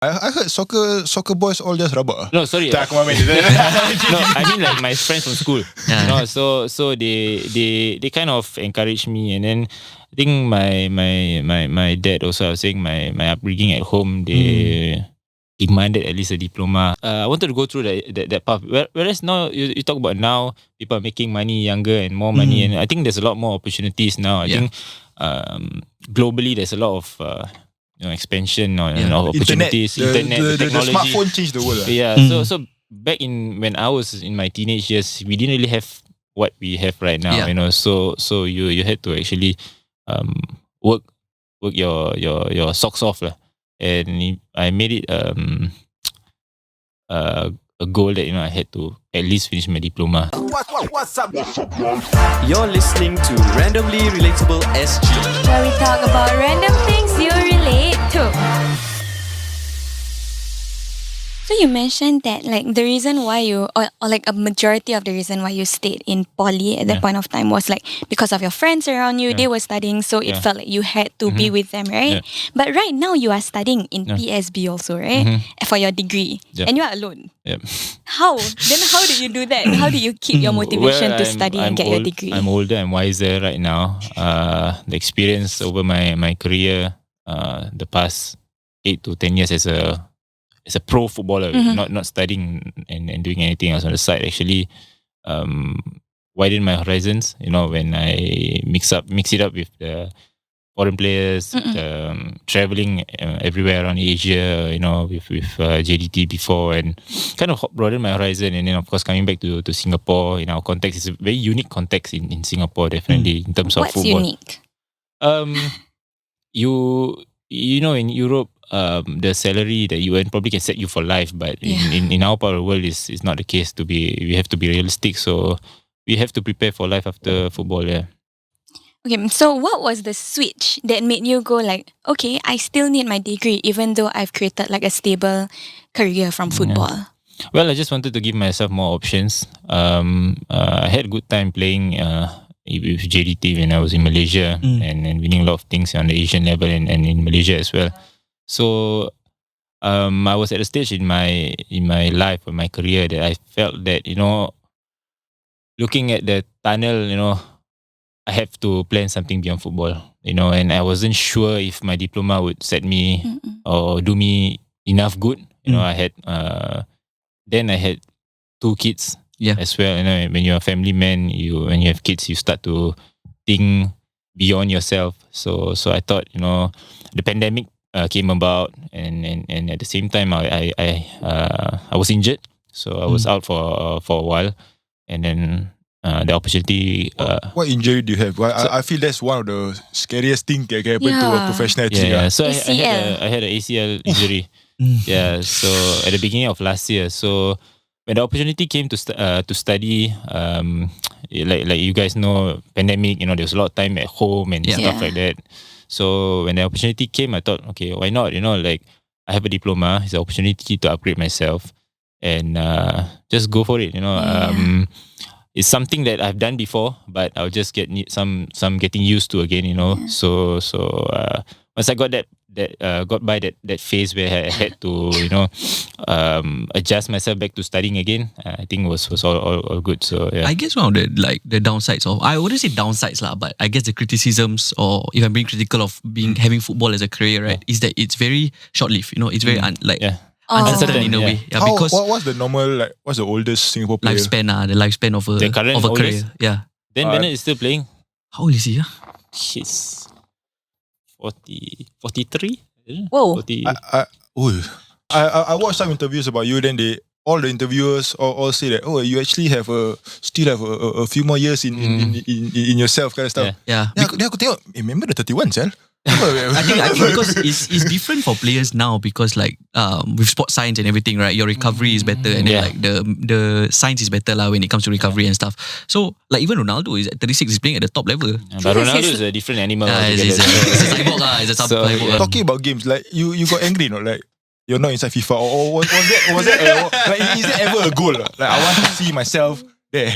I heard soccer boys all just rabak. No, sorry. Tak, aku main. No, I mean like my friends from school. You know, so they kind of encourage me, and then I think my dad also, I was saying my upbringing at home, they demanded at least a diploma. I wanted to go through that path. Whereas now you talk about now people are making money younger and more money, and I think there's a lot more opportunities now. I think globally there's a lot of expansion or opportunities. Internet, the technology. smartphone changed the world. Yeah. So back when I was in my teenage years, we didn't really have what we have right now. You know, so you had to actually work your socks off lah. And I made it a goal that I had to at least finish my diploma. What's up? You're listening to Randomly Relatable SG, where we talk about random things you relate to. So you mentioned that like the reason why you or like a majority of the reason why you stayed in poly at that point of time was like because of your friends around you, they were studying, so it felt like you had to be with them, right? But right now you are studying in PSB also, right? For your degree. And you are alone. How do you do that? How do you keep your motivation to study and get your degree? I'm older, I'm wiser right now. The experience over my career, the past 8 to 10 years as a pro footballer, not studying and doing anything else on the side, actually widen my horizons. When I mix it up with the foreign players, traveling everywhere around Asia, with JDT before, and kind of broaden my horizon. And then of course coming back to Singapore, in our context, it's a very unique context in Singapore, definitely in terms of football. What's unique? In Europe, the salary that you earn probably can set you for life, but in our part of the world is not the case. We have to be realistic, so we have to prepare for life after football. Okay, so what was the switch that made you go like, okay, I still need my degree even though I've created like a stable career from football? Well, I just wanted to give myself more options. I had a good time playing with JDT when I was in Malaysia and winning a lot of things on the Asian level and in Malaysia as well. So I was at a stage in my life or my career that I felt that looking at the tunnel, I have to plan something beyond football. And I wasn't sure if my diploma would set me or do me enough good. I had then I had 2 kids as well. When you're a family man, when you have kids, you start to think beyond yourself. So I thought the pandemic came about, and at the same time I was injured, so I was out for a while, and then the opportunity. What injury do you have? Well, I feel that's one of the scariest things that can happen to a professional athlete. So I had an ACL injury. So at the beginning of last year. So when the opportunity came to study, like you guys know, pandemic, there was a lot of time at home and stuff like that. So when the opportunity came, I thought, okay, why not? Like I have a diploma, it's an opportunity to upgrade myself and just go for it. It's something that I've done before, but I'll just need some getting used to again. So once I got got by that phase where I had to adjust myself back to studying again, I think was all good. So I guess one of the downsides of, I wouldn't say downsides lah, but I guess the criticisms, or if I'm being critical of having football as a career, right, is that it's very short-lived. It's very uncertain in a way. Yeah, because what's the normal, what's the oldest Singapore player? The lifespan of a career. Yeah. Dan Bennett is still playing. How old is he? He's 43. Whoa. 40. I watched some interviews about you. Then all the interviewers all say that you actually still have a few more years in yourself, kind of stuff. Yeah. Then aku tengok, remember the 31, sel? I think because it's different for players now, because with sports science and everything, right, your recovery is better, and then the science is better lah when it comes to recovery and stuff. So even Ronaldo is at 36, is playing at the top level. But Ronaldo is a different animal. It's a cyborg lah. It's a cyborg. Talking about games, you got angry, you're not inside FIFA, or was that is that ever a goal? I want to see myself there.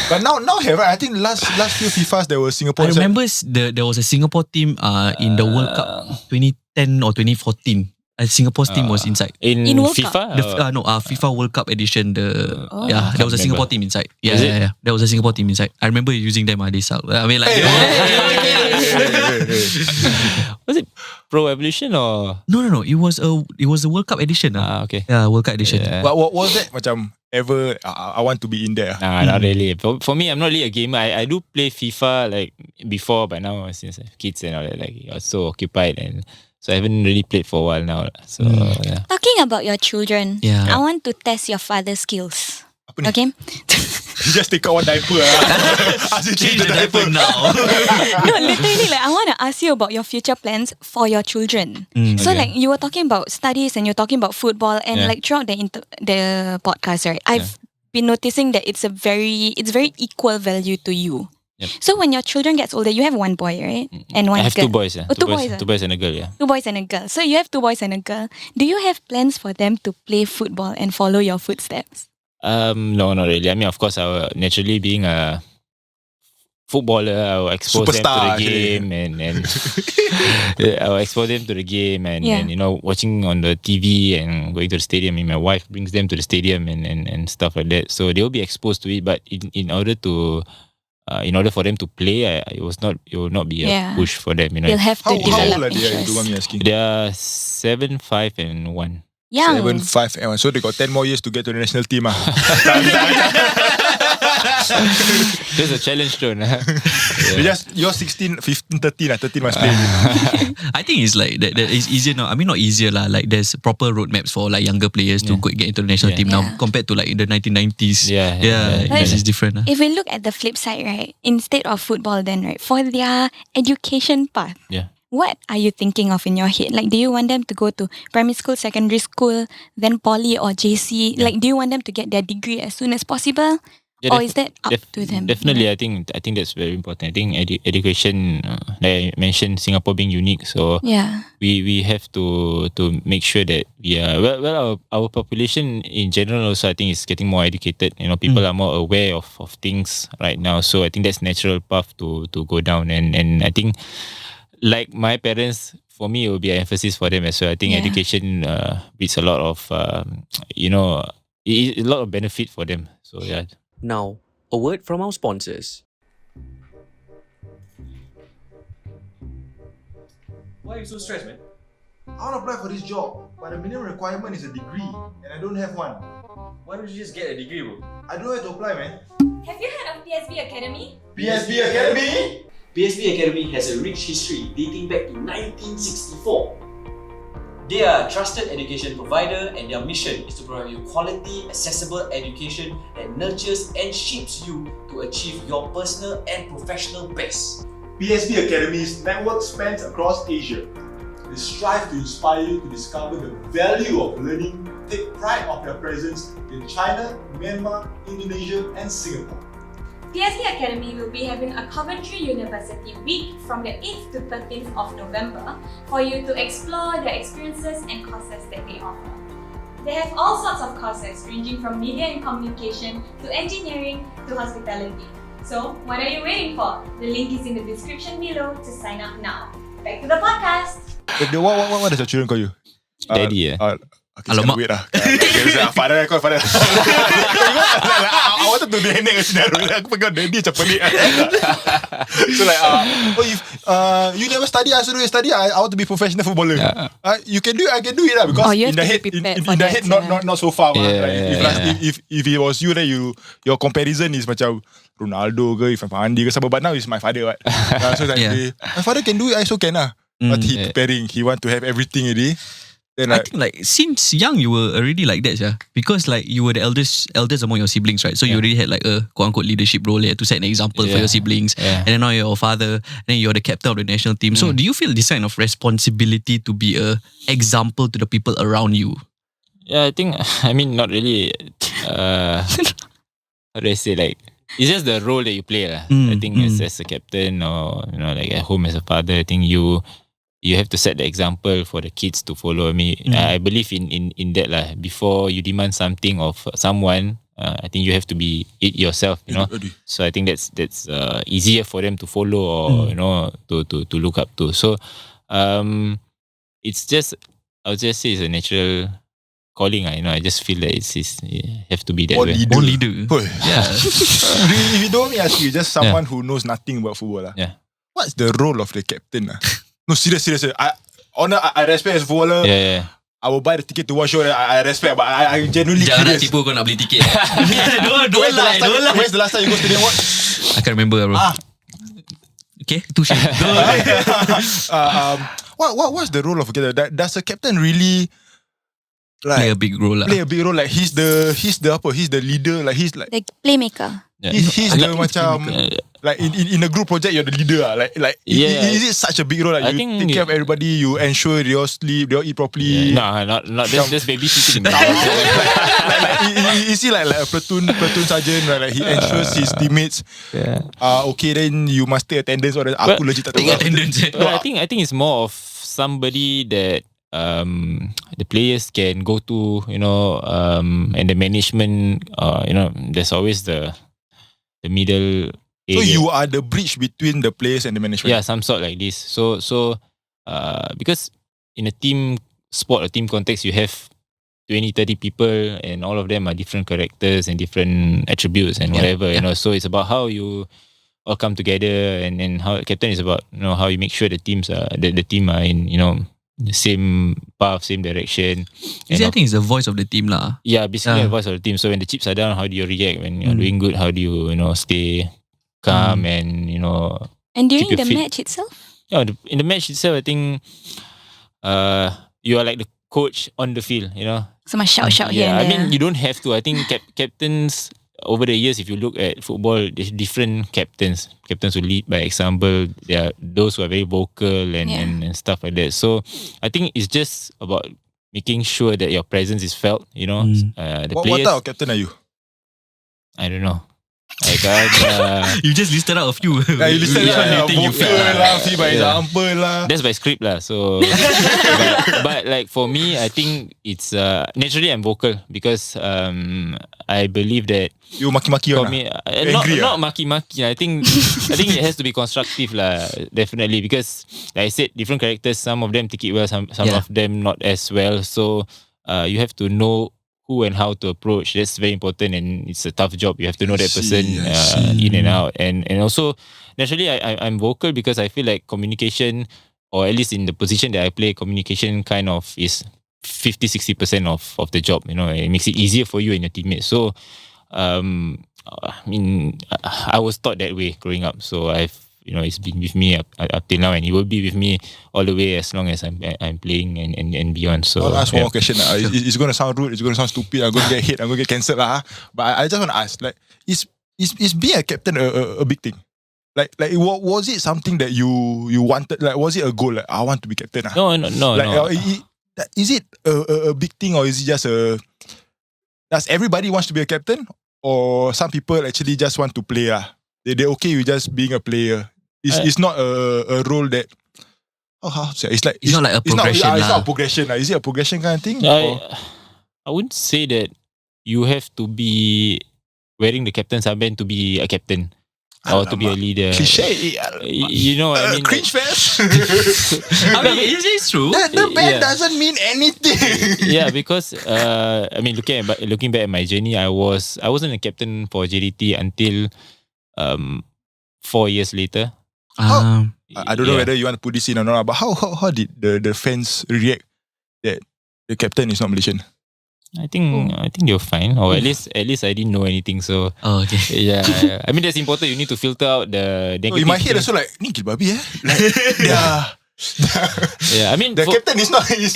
But now have I think last few FIFAs there was Singapore. I remember there was a Singapore team in the World Cup 2010 or 2014. Singapore's team was inside. In World FIFA? FIFA World Cup edition. There was a Singapore team inside. Is it? There was a Singapore team inside. I remember using them. They suck. I mean, like, Was it Pro Evolution or? no. It was a World Cup edition. Okay. Yeah, World Cup edition. Yeah. What was that? Macam ever? I want to be in there. Nah, not really. For me, I'm not really a gamer. I do play FIFA like before, but now since I have kids and all that, like I was so occupied, and so I haven't really played for a while now. So yeah. Talking about your children, Yeah. I want to test your father's skills. Apa ni? Okay? You just take out one diaper. Ask you change the diaper now. No, literally, like I want to ask you about your future plans for your children. So, Okay. like you were talking about studies and you're talking about football, and Yeah. like throughout the podcast, right? I've been noticing that it's very equal value to you. Yep. So when your children gets older, you have one boy, right? And one I have girl. 2 boys. Yeah. Oh, two boys. Two boys and a girl. Yeah. 2 boys and a girl. So you have 2 boys and a girl. Do you have plans for them to play football and follow your footsteps? No, not really. I mean, of course, I will, naturally being a footballer, I will expose Superstar, them to the game and I will expose them to the game and watching on the TV and going to the stadium. And my wife brings them to the stadium and stuff like that. So they will be exposed to it. But in order for them to play, it will not be a push for them. You'll have to How develop old are they? You interest. don't mind me asking. They are 7, 5, and 1. Young. 7, 5, and 1. So they got 10 more years to get to the national team. There's a challenge zone. You're 16, 15, 13. 13 must play. I think it's like that it's easier now. I mean, not easier lah. Like there's proper roadmaps for like younger players to get into the national team now Yeah. compared to like in the 1990s. Yeah. It's different. If we look at the flip side, right, instead of football then, right, for their education path, Yeah. what are you thinking of in your head? Like, do you want them to go to primary school, secondary school, then poly or JC? Like, do you want them to get their degree as soon as possible? Or is that up to them? Definitely, I think that's very important. I think education, like I mentioned, Singapore being unique, so Yeah. we have to make sure that we are our population in general also, I think, is getting more educated. You know, people are more aware of things right now. So I think that's natural path to go down. And I think, like my parents, for me, it will be an emphasis for them as well. I think education brings a lot of a lot of benefit for them. So yeah. Now, a word from our sponsors. Why are you so stressed, man? I want to apply for this job, but the minimum requirement is a degree, and I don't have one. Why don't you just get a degree, bro? I don't know where to apply, man. Have you heard of PSB Academy? PSB Academy? PSB Academy has a rich history dating back to 1964. They are a trusted education provider, and their mission is to provide you quality, accessible education that nurtures and shapes you to achieve your personal and professional best. PSB Academy's network spans across Asia. They strive to inspire you to discover the value of learning, take pride of their presence in China, Myanmar, Indonesia, and Singapore. PSB Academy will be having a Coventry University week from the 8th to 13th of November for you to explore the experiences and courses that they offer. They have all sorts of courses ranging from media and communication to engineering to hospitality. So, what are you waiting for? The link is in the description below to sign up now. Back to the podcast! What does your children call you? Daddy, Okay, alamak. Wait lah. Father. I wanted to name a scenario. Aku pegang daddy macam pelik. So like, if you never study, I also do study. I want to be professional footballer. You can do it, I can do it lah. Because you in have the to head, be prepared in for the that, head, not so far. If it was you, then your comparison is macam Ronaldo ke, Irfan Fahandi ke, but now it's my father. Right? So it's like, my father can do it, I also can lah. But he preparing, he want to have everything already. Then I think like since young you were already like that, yeah. Because like you were the eldest among your siblings, right? So you already had like a quote unquote leadership role to set an example for your siblings. And then now you're your father, and then you're the captain of the national team. So do you feel this kind of responsibility to be a example to the people around you? Yeah, I think, I mean, not really. How do I say, like, it's just the role that you play. I think as a captain or, like at home as a father, I think you have to set the example for the kids to follow. I believe in that lah. Before you demand something of someone, I think you have to be it yourself, So I think that's easier for them to follow or to look up to. So it's just I would just say it's a natural calling. I just feel that you have to be that Born way. leader. Born leader. Boy. Yeah. If you don't want me ask you, just someone who knows nothing about football. Yeah. What's the role of the captain? No, serious. I respect as a footballer. Yeah. I will buy the ticket to watch show. I respect, but I genuinely Jangan nak curious. tipu kau nak beli tiket. Don't lie. When's the last time you go stadium watch? I can't remember, bro. Okay, tu shit. What's the role of a captain? Does a captain really Play a like big role lah. play a big role? Like he's the leader. Like he's like Like playmaker. he's the macam like in a group project you're the leader. Like Yeah. is it such a big role? Like I you think take care of everybody, you ensure they all sleep, they all eat properly. No, not that's babysitting. Is he like a platoon sergeant, right? Like he ensures his teammates okay, then you must take attendance or aku legit tak tahu. Attendance. But I think it's more of somebody that the players can go to, and the management, there's always the middle area. So you are the bridge between the players and the management. Yeah, some sort like this. So because in a team sport or team context, you have 20-30 people and all of them are different characters and different attributes and whatever, so it's about how you all come together, and how captain is about how you make sure the teams are the team are in the same path, same direction. I think it's the voice of the team lah. Yeah, basically the voice of the team. So when the chips are down, how do you react? When you're doing good, how do you stay calm and And during keep your the feet. match itself? Yeah, in the match itself, I think you are like the coach on the field. So much shout here Yeah, and I there. mean you don't have to. I think captains over the years, if you look at football, there's different captains. Captains who lead by example. There are those who are very vocal and stuff like that. So I think it's just about making sure that your presence is felt. The What players. type of captain are you? I don't know. I can't. You just listed out a few. You listen Yeah, vocal lah, see by example lah. That's by script lah. So, but like for me, I think it's naturally I'm vocal because I believe that You maki-maki for on me, Angry not maki-maki. I think it has to be constructive lah. Definitely, because like I said, different characters. Some of them take it well, some of them not as well. So you have to know who and how to approach. That's very important, and it's a tough job. You have to know that person in and out, and also naturally I'm vocal because I feel like communication, or at least in the position that I play, communication kind of is 50-60% of the job. It makes it easier for you and your teammates. So I mean, I was taught that way growing up. So it's been with me up till now, and it will be with me all the way as long as I'm playing and beyond. So I'll ask one more question. It's going to sound rude. It's going to sound stupid. I'm going to get hit. I'm going to get cancelled lah. But I just want to ask, like, is being a captain a big thing? Like, was it something that you wanted? Like, was it a goal? Like, I want to be captain. No. Like, is it a big thing, or is it just a? Does everybody wants to be a captain, or some people actually just want to play? They're okay with just being a player. It's not a role that. How to say? It's like It's not like a progression It's lah. not a progression. Is it a progression kind of thing? I wouldn't say that you have to be wearing the captain's armband to be a captain or to be a leader. Cliche. You know what I mean? Cringe fest. I mean, it's true. The band Yeah. doesn't mean anything. Yeah, because I mean, looking back at my journey, I wasn't a captain for JDT until 4 years later. I don't know whether you want to put this in or not, but how did the fans react that the captain is not Malaysian? I think you're fine, or at least I didn't know anything. So Okay. yeah. I mean, that's important. You need to filter out the negative. In my head also like, ni gila babi Like, Yeah, I mean the captain is not is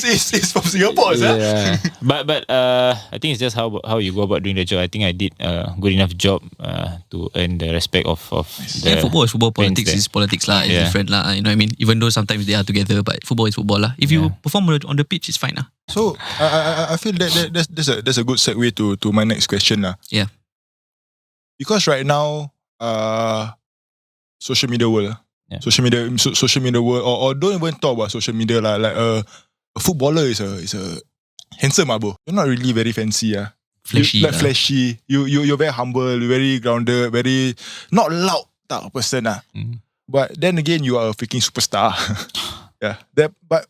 from Singapore, Yeah, but I think it's just how you go about doing the job. I think I did a good enough job to earn the respect of the Football is football, fans politics there. is politics lah. It's Yeah. different lah. You know what I mean? Even though sometimes they are together, but football is football lah. If you perform on the pitch, it's fine lah. So I feel that's a good segue to my next question lah. Yeah. Because right now, social media world. Yeah. Social media world, or don't even talk about social media lah. Like a footballer is a handsome bro. You're not really very fancy Flashy Like lah. flashy. You're very humble, very grounded, very not loud type of person Mm. But then again, you are a freaking superstar. Yeah. But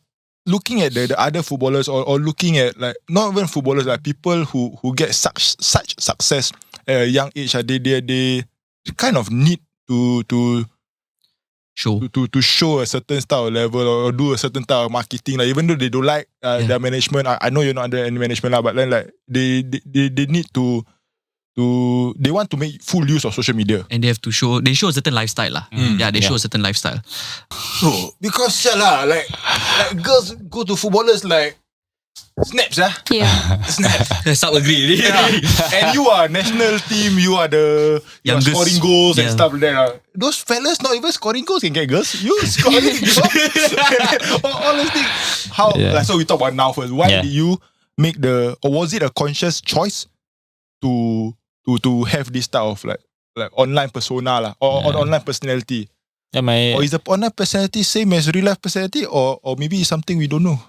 looking at the other footballers or looking at like not even footballers, like people who get such success at a young age, they kind of need to show a certain style of level or do a certain type of marketing. Like even though they don't like their management, I know you're not under any management lah, but then like they need to they want to make full use of social media. And they show a certain lifestyle lah. They show a certain lifestyle. So because like girls go to footballers like snaps snaps. Stop agree. And you are national team, you are scoring goals and stuff like that. Those fellas not even scoring goals can get girls. You scoring goals. Honestly, how so we talk about now first. Why did you make or was it a conscious choice to have this type of like online persona lah, or online personality? Or is the online personality same as real life personality, or maybe it's something we don't know?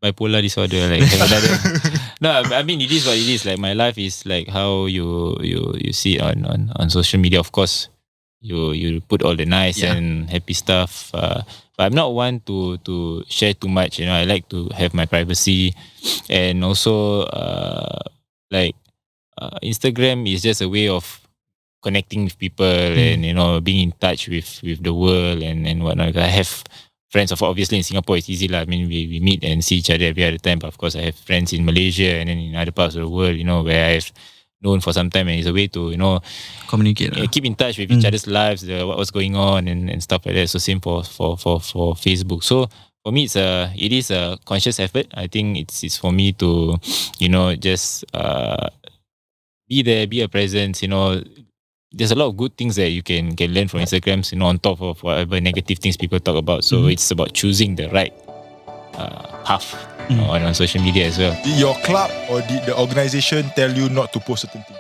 Bipolar disorder, like no, I mean it is what it is. Like my life is like how you see it on social media. Of course, you put all the nice and happy stuff. But I'm not one to share too much. You know, I like to have my privacy, and also Instagram is just a way of connecting with people and being in touch with the world and whatnot. I have friends, obviously in Singapore it's easy lah. I mean we meet and see each other every other time. But of course I have friends in Malaysia and then in other parts of the world, where I've known for some time, and it's a way to communicate, keep in touch with each other's lives, what's going on and stuff like that. So same for Facebook. So for me it is a conscious effort. I think it's for me to just be there, be a presence. There's a lot of good things that you can learn from Instagram, on top of whatever negative things people talk about. So it's about choosing the right path on social media as well. Did your club or did the organisation tell you not to post certain things?